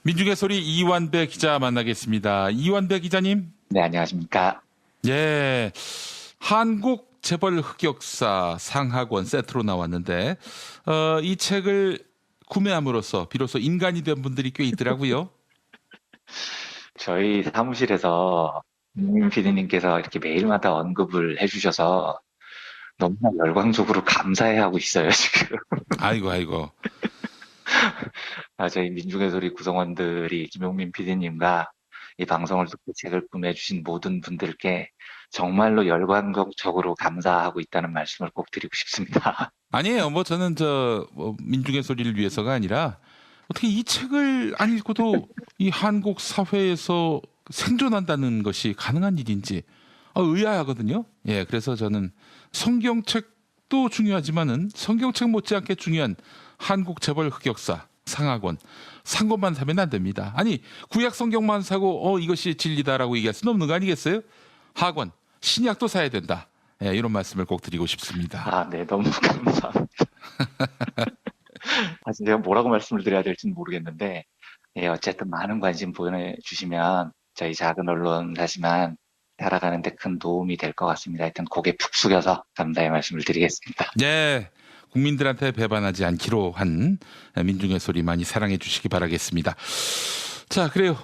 민중의 소리 이완배 기자 만나겠습니다. 이완배 기자님. 네, 안녕하십니까. 예. 한국 재벌 흑역사 상하권 세트로 나왔는데, 이 책을 구매함으로써 비로소 인간이 된 분들이 꽤 있더라고요. 저희 사무실에서 김민 PD님께서 이렇게 매일마다 언급을 해주셔서 너무나 열광적으로 감사해하고 있어요, 지금. 아이고, 아이고. 저희 민중의 소리 구성원들이 김용민 PD님과 이 방송을 듣고 책을 구매해주신 모든 분들께 정말로 열광적으로 감사하고 있다는 말씀을 꼭 드리고 싶습니다. 아니에요. 뭐 저는 민중의 소리를 위해서가 아니라 어떻게 이 책을 안 읽고도 이 한국 사회에서 생존한다는 것이 가능한 일인지 의아하거든요. 예, 그래서 저는 성경책도 중요하지만은 성경책 못지않게 중요한 한국 재벌 흑역사 상하권 산 것만 사면 안 됩니다. 아니 구약 성경만 사고 이것이 진리다라고 얘기할 수는 없는 거 아니겠어요? 하권 신약도 사야 된다. 예, 이런 말씀을 꼭 드리고 싶습니다. 네, 너무 감사합니다. 사실 제가 뭐라고 말씀을 드려야 될지는 모르겠는데, 예, 어쨌든 많은 관심 보내주시면 저희 작은 언론사지만 살아가는데 큰 도움이 될 것 같습니다. 하여튼 고개 푹 숙여서 감사의 말씀을 드리겠습니다. 네, 국민들한테 배반하지 않기로 한 민중의 소리 많이 사랑해 주시기 바라겠습니다. 자, 그래요.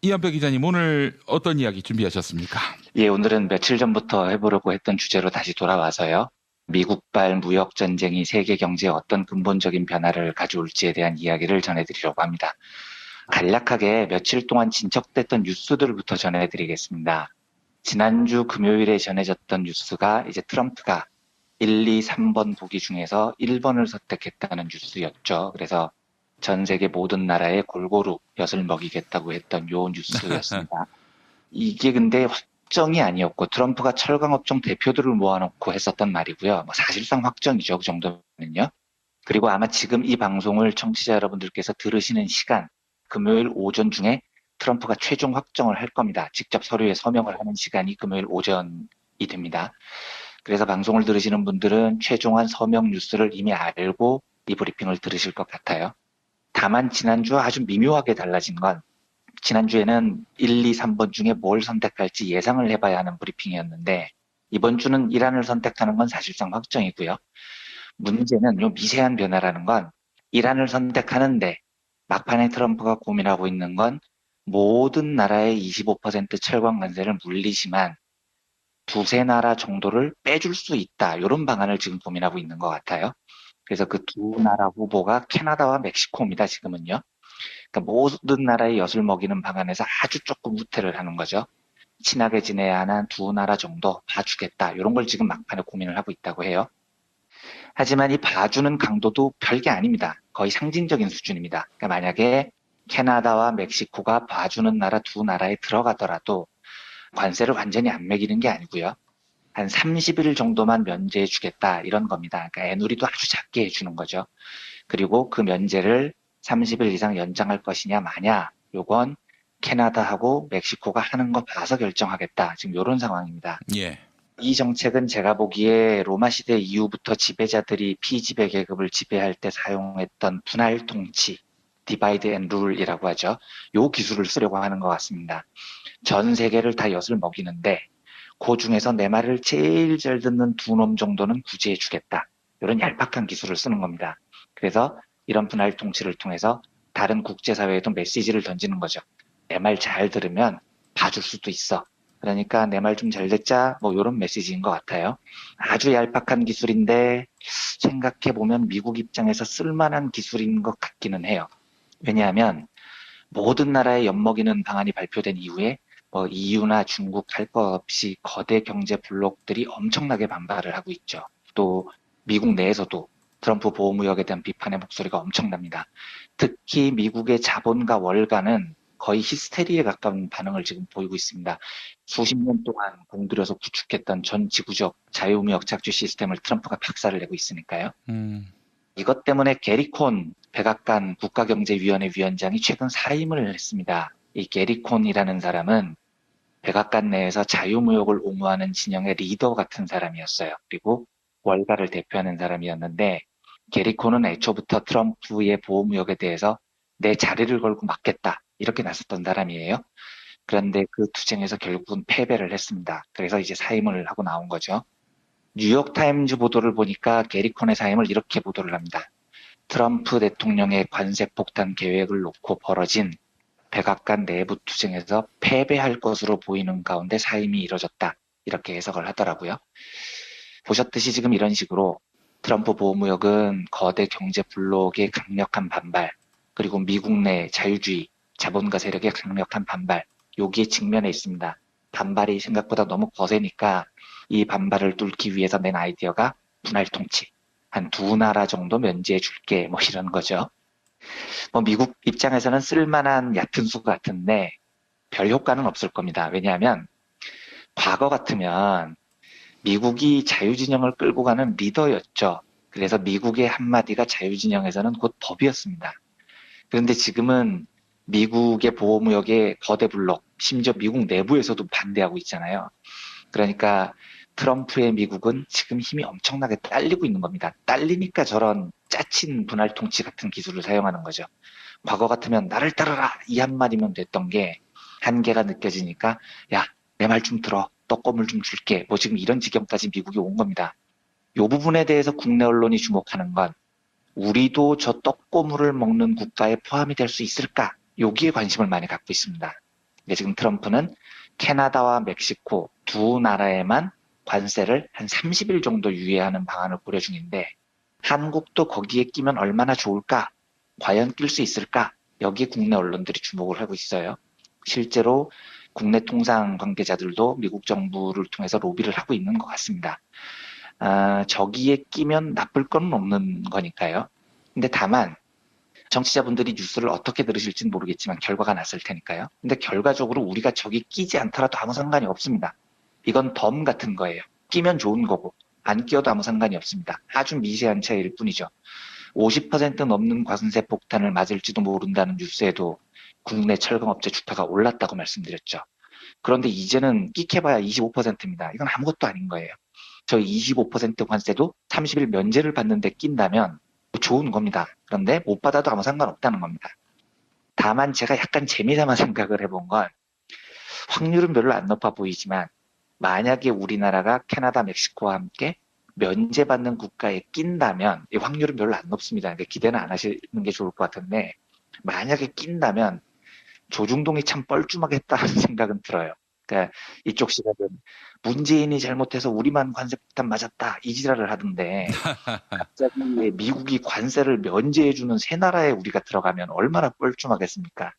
이한배 기자님 오늘 어떤 이야기 준비하셨습니까? 예, 오늘은 며칠 전부터 해보려고 했던 주제로 다시 돌아와서요. 미국발 무역 전쟁이 세계 경제에 어떤 근본적인 변화를 가져올지에 대한 이야기를 전해드리려고 합니다. 간략하게 며칠 동안 진척됐던 뉴스들부터 전해드리겠습니다. 지난주 금요일에 전해졌던 뉴스가 이제 트럼프가 1, 2, 3번 보기 중에서 1번을 선택했다는 뉴스였죠. 그래서 전 세계 모든 나라에 골고루 엿을 먹이겠다고 했던 요 뉴스였습니다. 이게 근데 확정이 아니었고 트럼프가 철강업종 대표들을 모아놓고 했었던 말이고요. 뭐 사실상 확정이죠. 그 정도면요. 그리고 아마 지금 이 방송을 청취자 여러분들께서 들으시는 시간, 금요일 오전 중에 트럼프가 최종 확정을 할 겁니다. 직접 서류에 서명을 하는 시간이 금요일 오전이 됩니다. 그래서 방송을 들으시는 분들은 최종한 서명 뉴스를 이미 알고 이 브리핑을 들으실 것 같아요. 다만 지난주 아주 미묘하게 달라진 건 지난주에는 1, 2, 3번 중에 뭘 선택할지 예상을 해봐야 하는 브리핑이었는데 이번 주는 이란을 선택하는 건 사실상 확정이고요. 문제는 요 미세한 변화라는 건 이란을 선택하는데 막판에 트럼프가 고민하고 있는 건 모든 나라의 25% 철강 관세를 물리지만 두세 나라 정도를 빼줄 수 있다. 이런 방안을 지금 고민하고 있는 것 같아요. 그래서 그 두 나라 후보가 캐나다와 멕시코입니다. 지금은요. 그러니까 모든 나라의 엿을 먹이는 방안에서 아주 조금 후퇴를 하는 거죠. 친하게 지내야 하는 두 나라 정도 봐주겠다. 이런 걸 지금 막판에 고민을 하고 있다고 해요. 하지만 이 봐주는 강도도 별게 아닙니다. 거의 상징적인 수준입니다. 그러니까 만약에 캐나다와 멕시코가 봐주는 나라 두 나라에 들어가더라도 관세를 완전히 안 매기는 게 아니고요. 한 30일 정도만 면제해 주겠다 이런 겁니다. 그러니까 애누리도 아주 작게 해주는 거죠. 그리고 그 면제를 30일 이상 연장할 것이냐 마냐 요건 캐나다하고 멕시코가 하는 거 봐서 결정하겠다. 지금 이런 상황입니다. 예. 이 정책은 제가 보기에 로마 시대 이후부터 지배자들이 피지배 계급을 지배할 때 사용했던 분할 통치, 디바이드 앤 룰이라고 하죠. 요 기술을 쓰려고 하는 것 같습니다. 전 세계를 다 엿을 먹이는데 그 중에서 내 말을 제일 잘 듣는 두 놈 정도는 구제해 주겠다. 이런 얄팍한 기술을 쓰는 겁니다. 그래서 이런 분할 통치를 통해서 다른 국제사회에도 메시지를 던지는 거죠. 내 말 잘 들으면 봐줄 수도 있어. 그러니까 내 말 좀 잘 듣자. 뭐 이런 메시지인 것 같아요. 아주 얄팍한 기술인데 생각해보면 미국 입장에서 쓸만한 기술인 것 같기는 해요. 왜냐하면 모든 나라에 엿먹이는 방안이 발표된 이후에 뭐 EU나 중국 할 것 없이 거대 경제 블록들이 엄청나게 반발을 하고 있죠. 또 미국 내에서도 트럼프 보호무역에 대한 비판의 목소리가 엄청납니다. 특히 미국의 자본가 월가는 거의 히스테리에 가까운 반응을 지금 보이고 있습니다. 수십 년 동안 공들여서 구축했던 전 지구적 자유무역 착취 시스템을 트럼프가 박살을 내고 있으니까요. 이것 때문에 게리콘 백악관 국가경제위원회 위원장이 최근 사임을 했습니다. 이 게리콘이라는 사람은 백악관 내에서 자유무역을 옹호하는 진영의 리더 같은 사람이었어요. 그리고 월가를 대표하는 사람이었는데 게리콘은 애초부터 트럼프의 보호무역에 대해서 내 자리를 걸고 막겠다. 이렇게 나섰던 사람이에요. 그런데 그 투쟁에서 결국은 패배를 했습니다. 그래서 이제 사임을 하고 나온 거죠. 뉴욕타임즈 보도를 보니까 게리 콘의 사임을 이렇게 보도를 합니다. 트럼프 대통령의 관세 폭탄 계획을 놓고 벌어진 백악관 내부 투쟁에서 패배할 것으로 보이는 가운데 사임이 이뤄졌다. 이렇게 해석을 하더라고요. 보셨듯이 지금 이런 식으로 트럼프 보호무역은 거대 경제 블록의 강력한 반발, 그리고 미국 내 자유주의, 자본가 세력의 강력한 반발, 여기에 직면해 있습니다. 반발이 생각보다 너무 거세니까 이 반발을 뚫기 위해서 낸 아이디어가 분할 통치. 한 두 나라 정도 면제해 줄게. 뭐 이런 거죠. 뭐 미국 입장에서는 쓸만한 얕은 수 같은데 별 효과는 없을 겁니다. 왜냐하면 과거 같으면 미국이 자유진영을 끌고 가는 리더였죠. 그래서 미국의 한마디가 자유진영에서는 곧 법이었습니다. 그런데 지금은 미국의 보호무역의 거대 블록, 심지어 미국 내부에서도 반대하고 있잖아요. 그러니까 트럼프의 미국은 지금 힘이 엄청나게 딸리고 있는 겁니다. 딸리니까 저런 짜친 분할 통치 같은 기술을 사용하는 거죠. 과거 같으면 나를 따르라 이 한마디면 됐던 게 한계가 느껴지니까 야, 내 말 좀 들어. 떡고물 좀 줄게. 뭐 지금 이런 지경까지 미국이 온 겁니다. 이 부분에 대해서 국내 언론이 주목하는 건 우리도 저 떡고물을 먹는 국가에 포함이 될 수 있을까? 여기에 관심을 많이 갖고 있습니다. 근데 지금 트럼프는 캐나다와 멕시코 두 나라에만 관세를 한 30일 정도 유예하는 방안을 고려 중인데 한국도 거기에 끼면 얼마나 좋을까? 과연 낄 수 있을까? 여기에 국내 언론들이 주목을 하고 있어요. 실제로 국내 통상 관계자들도 미국 정부를 통해서 로비를 하고 있는 것 같습니다. 저기에 끼면 나쁠 건 없는 거니까요. 근데 다만 정치자분들이 뉴스를 어떻게 들으실지는 모르겠지만 결과가 났을 테니까요. 근데 결과적으로 우리가 저기 끼지 않더라도 아무 상관이 없습니다. 이건 덤 같은 거예요. 끼면 좋은 거고 안 끼어도 아무 상관이 없습니다. 아주 미세한 차이일 뿐이죠. 50% 넘는 관세 폭탄을 맞을지도 모른다는 뉴스에도 국내 철강업체 주가가 올랐다고 말씀드렸죠. 그런데 이제는 끼켜봐야 25%입니다. 이건 아무것도 아닌 거예요. 저 25% 관세도 30일 면제를 받는데 낀다면 좋은 겁니다. 그런데 못 받아도 아무 상관없다는 겁니다. 다만 제가 약간 재미삼아 생각을 해본 건 확률은 별로 안 높아 보이지만 만약에 우리나라가 캐나다, 멕시코와 함께 면제받는 국가에 낀다면 이 확률은 별로 안 높습니다. 그러니까 기대는 안 하시는 게 좋을 것 같은데 만약에 낀다면 조중동이 참 뻘쭘하겠다는 생각은 들어요. 그러니까 이쪽 시각은 문재인이 잘못해서 우리만 관세 폭탄 맞았다 이 지랄을 하던데 갑자기 미국이 관세를 면제해주는 새 나라에 우리가 들어가면 얼마나 뻘쭘하겠습니까?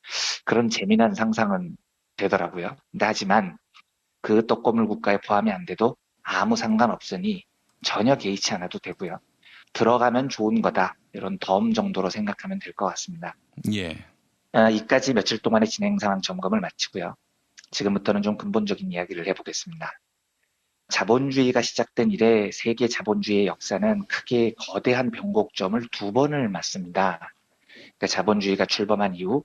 그런 재미난 상상은 되더라고요. 근데 하지만 그 떡고물 국가에 포함이 안 돼도 아무 상관없으니 전혀 개의치 않아도 되고요. 들어가면 좋은 거다. 이런 덤 정도로 생각하면 될 것 같습니다. 예. 이까지 며칠 동안의 진행 상황 점검을 마치고요. 지금부터는 좀 근본적인 이야기를 해보겠습니다. 자본주의가 시작된 이래 세계 자본주의의 역사는 크게 거대한 변곡점을 두 번을 맞습니다. 그러니까 자본주의가 출범한 이후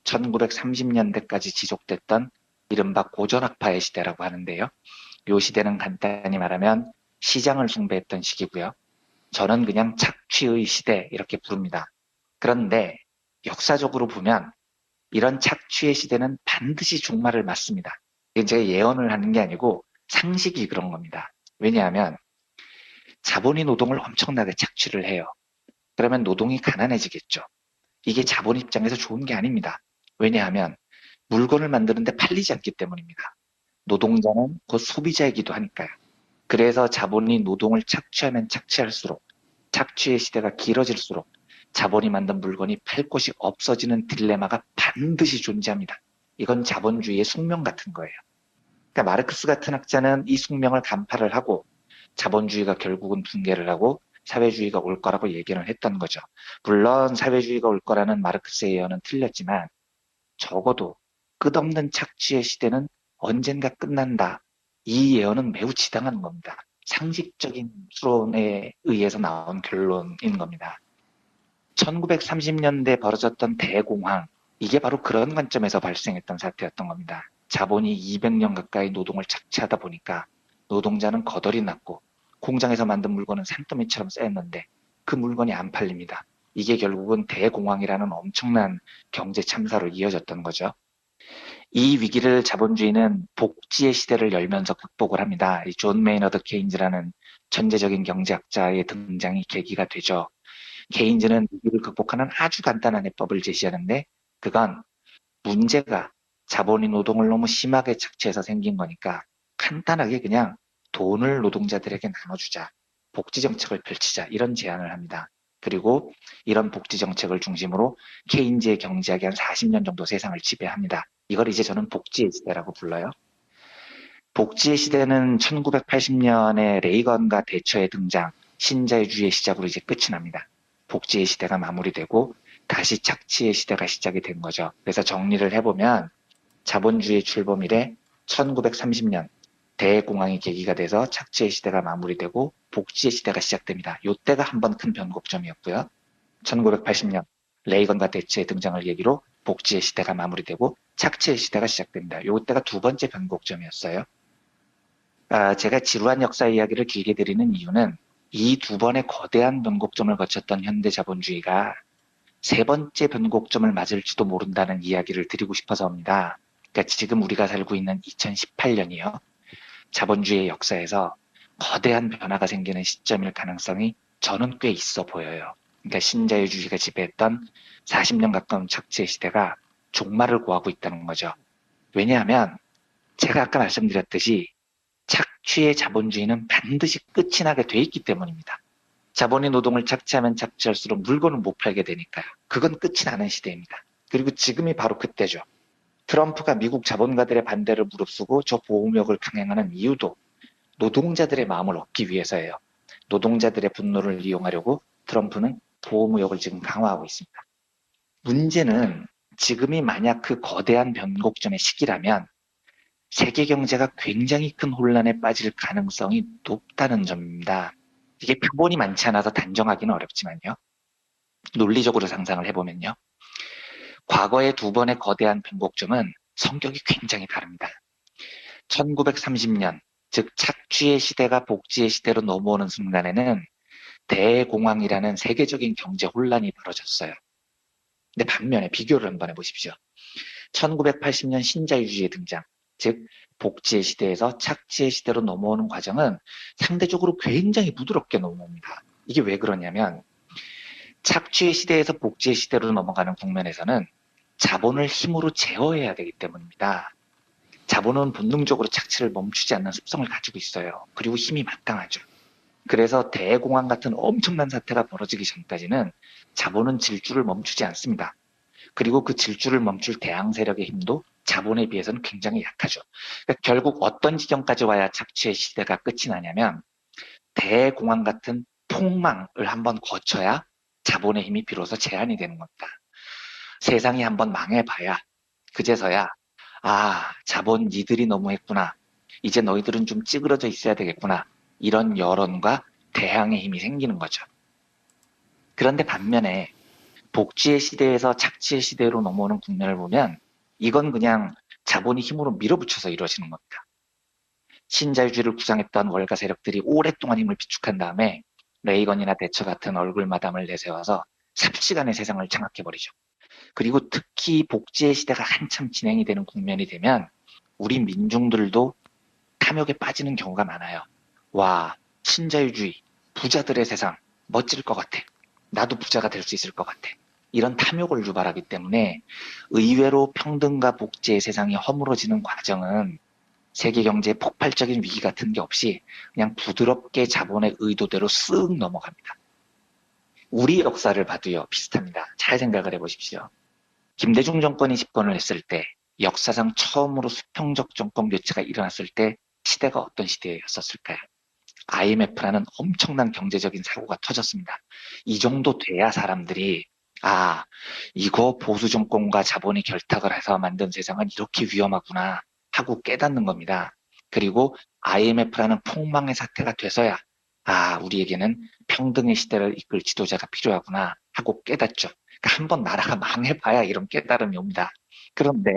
1930년대까지 지속됐던 이른바 고전학파의 시대라고 하는데요. 이 시대는 간단히 말하면 시장을 숭배했던 시기고요. 저는 그냥 착취의 시대 이렇게 부릅니다. 그런데 역사적으로 보면 이런 착취의 시대는 반드시 종말을 맞습니다. 이게 제가 예언을 하는 게 아니고 상식이 그런 겁니다. 왜냐하면 자본이 노동을 엄청나게 착취를 해요. 그러면 노동이 가난해지겠죠. 이게 자본 입장에서 좋은 게 아닙니다. 왜냐하면 물건을 만드는데 팔리지 않기 때문입니다. 노동자는 곧 소비자이기도 하니까요. 그래서 자본이 노동을 착취하면 착취할수록 착취의 시대가 길어질수록 자본이 만든 물건이 팔 곳이 없어지는 딜레마가 반드시 존재합니다. 이건 자본주의의 숙명 같은 거예요. 그러니까 마르크스 같은 학자는 이 숙명을 간파를 하고 자본주의가 결국은 붕괴를 하고 사회주의가 올 거라고 얘기를 했던 거죠. 물론 사회주의가 올 거라는 마르크스의 예언은 틀렸지만 적어도 끝없는 착취의 시대는 언젠가 끝난다. 이 예언은 매우 지당한 겁니다. 상식적인 수론에 의해서 나온 결론인 겁니다. 1930년대 벌어졌던 대공황, 이게 바로 그런 관점에서 발생했던 사태였던 겁니다. 자본이 200년 가까이 노동을 착취하다 보니까 노동자는 거덜이 났고 공장에서 만든 물건은 산더미처럼 쌓였는데 그 물건이 안 팔립니다. 이게 결국은 대공황이라는 엄청난 경제 참사로 이어졌던 거죠. 이 위기를 자본주의는 복지의 시대를 열면서 극복을 합니다. 이 존 메이너드 케인즈라는 천재적인 경제학자의 등장이 계기가 되죠. 케인즈는 위기를 극복하는 아주 간단한 해법을 제시하는데 그건 문제가 자본이 노동을 너무 심하게 착취해서 생긴 거니까 간단하게 그냥 돈을 노동자들에게 나눠주자. 복지 정책을 펼치자. 이런 제안을 합니다. 그리고 이런 복지 정책을 중심으로 케인즈의 경제학이 한 40년 정도 세상을 지배합니다. 이걸 이제 저는 복지의 시대라고 불러요. 복지의 시대는 1980년에 레이건과 대처의 등장, 신자유주의의 시작으로 이제 끝이 납니다. 복지의 시대가 마무리되고 다시 착취의 시대가 시작이 된 거죠. 그래서 정리를 해보면 자본주의의 출범 이래 1930년 대공황이 계기가 돼서 착취의 시대가 마무리되고 복지의 시대가 시작됩니다. 이때가 한번 큰 변곡점이었고요. 1980년 레이건과 대처의 등장을 계기로 복지의 시대가 마무리되고 착취의 시대가 시작됩니다. 이때가 두 번째 변곡점이었어요. 제가 지루한 역사 이야기를 길게 드리는 이유는 이 두 번의 거대한 변곡점을 거쳤던 현대 자본주의가 세 번째 변곡점을 맞을지도 모른다는 이야기를 드리고 싶어서입니다. 그러니까 지금 우리가 살고 있는 2018년이요. 자본주의의 역사에서 거대한 변화가 생기는 시점일 가능성이 저는 꽤 있어 보여요. 그러니까 신자유주의가 지배했던 40년 가까운 착취의 시대가 종말을 구하고 있다는 거죠. 왜냐하면 제가 아까 말씀드렸듯이 착취의 자본주의는 반드시 끝이 나게 돼 있기 때문입니다. 자본이 노동을 착취하면 착취할수록 물건은 못 팔게 되니까요. 그건 끝이 나는 시대입니다. 그리고 지금이 바로 그때죠. 트럼프가 미국 자본가들의 반대를 무릅쓰고 저 보호무역을 강행하는 이유도 노동자들의 마음을 얻기 위해서예요. 노동자들의 분노를 이용하려고 트럼프는 보호무역을 지금 강화하고 있습니다. 문제는 지금이 만약 그 거대한 변곡점의 시기라면 세계 경제가 굉장히 큰 혼란에 빠질 가능성이 높다는 점입니다. 이게 표본이 많지 않아서 단정하기는 어렵지만요. 논리적으로 상상을 해보면요. 과거의 두 번의 거대한 변곡점은 성격이 굉장히 다릅니다. 1930년, 즉 착취의 시대가 복지의 시대로 넘어오는 순간에는 대공황이라는 세계적인 경제 혼란이 벌어졌어요. 근데 반면에 비교를 한번 해보십시오. 1980년 신자유주의의 등장, 즉 복지의 시대에서 착취의 시대로 넘어오는 과정은 상대적으로 굉장히 부드럽게 넘어옵니다. 이게 왜 그러냐면 착취의 시대에서 복지의 시대로 넘어가는 국면에서는 자본을 힘으로 제어해야 되기 때문입니다. 자본은 본능적으로 착취를 멈추지 않는 습성을 가지고 있어요. 그리고 힘이 막강하죠. 그래서 대공황 같은 엄청난 사태가 벌어지기 전까지는 자본은 질주를 멈추지 않습니다. 그리고 그 질주를 멈출 대항 세력의 힘도 자본에 비해서는 굉장히 약하죠. 그러니까 결국 어떤 지경까지 와야 착취의 시대가 끝이 나냐면 대공황 같은 폭망을 한번 거쳐야 자본의 힘이 비로소 제한이 되는 겁니다. 세상이 한번 망해봐야 그제서야 자본 니들이 너무했구나. 이제 너희들은 좀 찌그러져 있어야 되겠구나. 이런 여론과 대항의 힘이 생기는 거죠. 그런데 반면에 복지의 시대에서 착취의 시대로 넘어오는 국면을 보면 이건 그냥 자본이 힘으로 밀어붙여서 이루어지는 겁니다. 신자유주의를 구상했던 월가 세력들이 오랫동안 힘을 비축한 다음에 레이건이나 대처 같은 얼굴마담을 내세워서 삽시간에 세상을 장악해버리죠. 그리고 특히 복지의 시대가 한참 진행이 되는 국면이 되면 우리 민중들도 탐욕에 빠지는 경우가 많아요. 와, 신자유주의, 부자들의 세상, 멋질 것 같아. 나도 부자가 될 수 있을 것 같아. 이런 탐욕을 유발하기 때문에 의외로 평등과 복지의 세상이 허물어지는 과정은 세계 경제의 폭발적인 위기 같은 게 없이 그냥 부드럽게 자본의 의도대로 쓱 넘어갑니다. 우리 역사를 봐도요, 비슷합니다. 잘 생각을 해보십시오. 김대중 정권이 집권을 했을 때 역사상 처음으로 수평적 정권 교체가 일어났을 때 시대가 어떤 시대였었을까요? IMF라는 엄청난 경제적인 사고가 터졌습니다. 이 정도 돼야 사람들이 이거 보수 정권과 자본이 결탁을 해서 만든 세상은 이렇게 위험하구나 하고 깨닫는 겁니다. 그리고 IMF라는 폭망의 사태가 돼서야 우리에게는 평등의 시대를 이끌 지도자가 필요하구나 하고 깨닫죠. 그러니까 한번 나라가 망해봐야 이런 깨달음이 옵니다. 그런데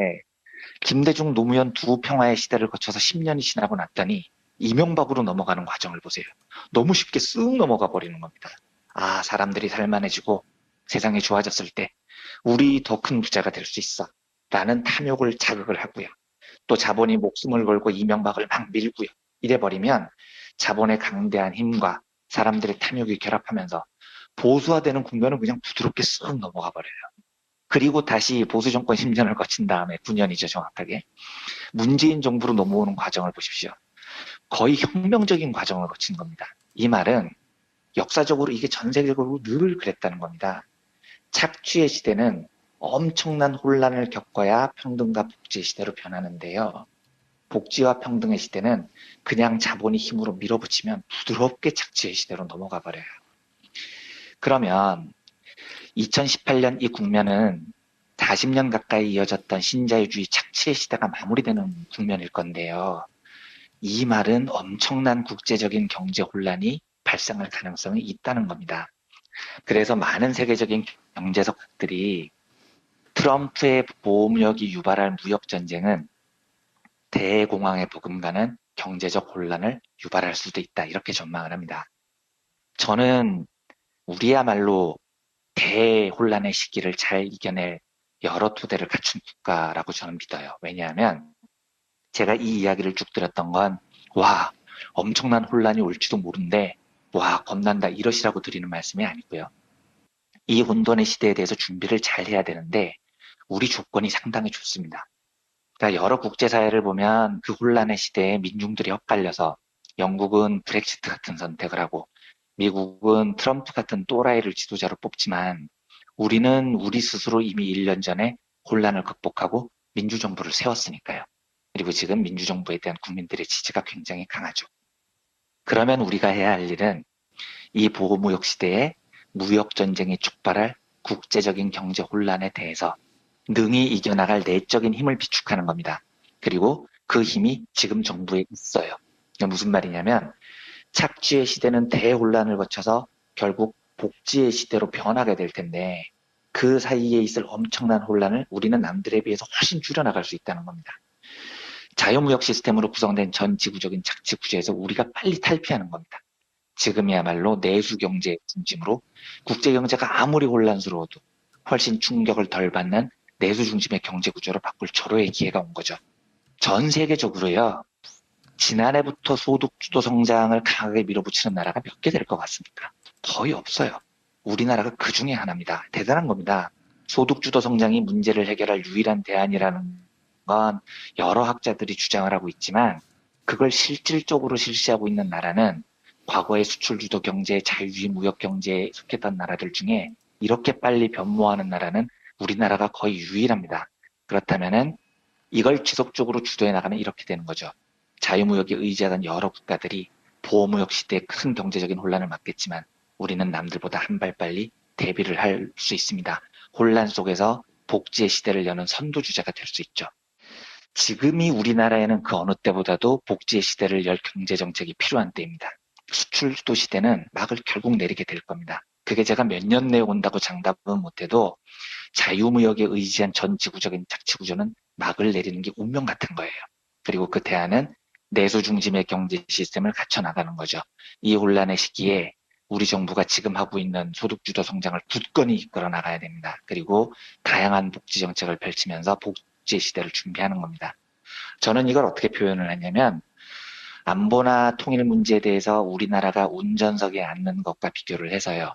김대중 노무현 두 평화의 시대를 거쳐서 10년이 지나고 났더니 이명박으로 넘어가는 과정을 보세요. 너무 쉽게 쓱 넘어가 버리는 겁니다. 사람들이 살만해지고 세상이 좋아졌을 때 우리 더 큰 부자가 될 수 있어 라는 탐욕을 자극을 하고요. 또 자본이 목숨을 걸고 이명박을 막 밀고요. 이래버리면 자본의 강대한 힘과 사람들의 탐욕이 결합하면서 보수화되는 국면은 그냥 부드럽게 쓱 넘어가 버려요. 그리고 다시 보수 정권 10년을 거친 다음에 9년이죠, 정확하게. 문재인 정부로 넘어오는 과정을 보십시오. 거의 혁명적인 과정을 거친 겁니다. 이 말은 역사적으로 이게 전 세계적으로 늘 그랬다는 겁니다. 착취의 시대는 엄청난 혼란을 겪어야 평등과 복지의 시대로 변하는데요. 복지와 평등의 시대는 그냥 자본이 힘으로 밀어붙이면 부드럽게 착취의 시대로 넘어가 버려요. 그러면 2018년 이 국면은 40년 가까이 이어졌던 신자유주의 착취의 시대가 마무리되는 국면일 건데요. 이 말은 엄청난 국제적인 경제 혼란이 발생할 가능성이 있다는 겁니다. 그래서 많은 세계적인 경제 석학들이 트럼프의 보호무역이 유발할 무역전쟁은 대공황에 버금가는 경제적 혼란을 유발할 수도 있다. 이렇게 전망을 합니다. 저는 우리야말로 대혼란의 시기를 잘 이겨낼 여러 토대를 갖춘 국가라고 저는 믿어요. 왜냐하면 제가 이 이야기를 쭉 들었던 건 와, 엄청난 혼란이 올지도 모른데 와, 겁난다 이러시라고 드리는 말씀이 아니고요. 이 혼돈의 시대에 대해서 준비를 잘 해야 되는데 우리 조건이 상당히 좋습니다. 그러니까 여러 국제사회를 보면 그 혼란의 시대에 민중들이 엇갈려서 영국은 브렉시트 같은 선택을 하고 미국은 트럼프 같은 또라이를 지도자로 뽑지만 우리는 우리 스스로 이미 1년 전에 혼란을 극복하고 민주정부를 세웠으니까요. 그리고 지금 민주정부에 대한 국민들의 지지가 굉장히 강하죠. 그러면 우리가 해야 할 일은 이 보호무역 시대에 무역전쟁이 촉발할 국제적인 경제 혼란에 대해서 능히 이겨나갈 내적인 힘을 비축하는 겁니다. 그리고 그 힘이 지금 정부에 있어요. 무슨 말이냐면 착취의 시대는 대혼란을 거쳐서 결국 복지의 시대로 변하게 될 텐데 그 사이에 있을 엄청난 혼란을 우리는 남들에 비해서 훨씬 줄여나갈 수 있다는 겁니다. 자유무역 시스템으로 구성된 전 지구적인 착취 구조에서 우리가 빨리 탈피하는 겁니다. 지금이야말로 내수경제 중심으로 국제경제가 아무리 혼란스러워도 훨씬 충격을 덜 받는 내수 중심의 경제 구조로 바꿀 절호의 기회가 온 거죠. 전 세계적으로요. 지난해부터 소득주도 성장을 강하게 밀어붙이는 나라가 몇 개 될 것 같습니까? 거의 없어요. 우리나라가 그 중에 하나입니다. 대단한 겁니다. 소득주도 성장이 문제를 해결할 유일한 대안이라는 건 여러 학자들이 주장을 하고 있지만 그걸 실질적으로 실시하고 있는 나라는 과거의 수출주도 경제, 자유주의 무역 경제에 속했던 나라들 중에 이렇게 빨리 변모하는 나라는 우리나라가 거의 유일합니다. 그렇다면은 이걸 지속적으로 주도해 나가면 이렇게 되는 거죠. 자유무역에 의지하던 여러 국가들이 보호무역 시대의 큰 경제적인 혼란을 맞겠지만 우리는 남들보다 한 발 빨리 대비를 할 수 있습니다. 혼란 속에서 복지의 시대를 여는 선두주자가 될 수 있죠. 지금이 우리나라에는 그 어느 때보다도 복지의 시대를 열 경제정책이 필요한 때입니다. 수출주도 시대는 막을 결국 내리게 될 겁니다. 그게 제가 몇 년 내에 온다고 장담은 못해도 자유무역에 의지한 전 지구적인 착취구조는 막을 내리는 게 운명 같은 거예요. 그리고 그 대안은 내수 중심의 경제 시스템을 갖춰 나가는 거죠. 이 혼란의 시기에 우리 정부가 지금 하고 있는 소득주도 성장을 굳건히 이끌어 나가야 됩니다. 그리고 다양한 복지 정책을 펼치면서 복지의 시대를 준비하는 겁니다. 저는 이걸 어떻게 표현을 하냐면 안보나 통일 문제에 대해서 우리나라가 운전석에 앉는 것과 비교를 해서요.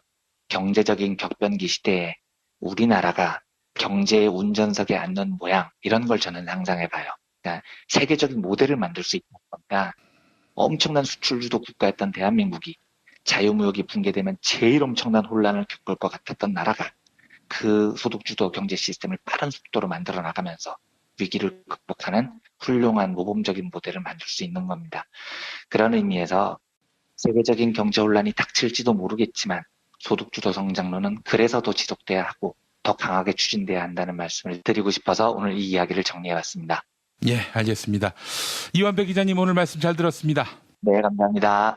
경제적인 격변기 시대에 우리나라가 경제의 운전석에 앉는 모양 이런 걸 저는 상상해 봐요. 그러니까 세계적인 모델을 만들 수 있는 겁니다. 엄청난 수출주도 국가였던 대한민국이 자유무역이 붕괴되면 제일 엄청난 혼란을 겪을 것 같았던 나라가 그 소득주도 경제 시스템을 빠른 속도로 만들어 나가면서 위기를 극복하는 훌륭한 모범적인 모델을 만들 수 있는 겁니다. 그런 의미에서 세계적인 경제 혼란이 닥칠지도 모르겠지만 소득주도 성장론은 그래서 더 지속돼야 하고 더 강하게 추진돼야 한다는 말씀을 드리고 싶어서 오늘 이 이야기를 정리해봤습니다. 예, 알겠습니다. 이완배 기자님 오늘 말씀 잘 들었습니다. 네, 감사합니다.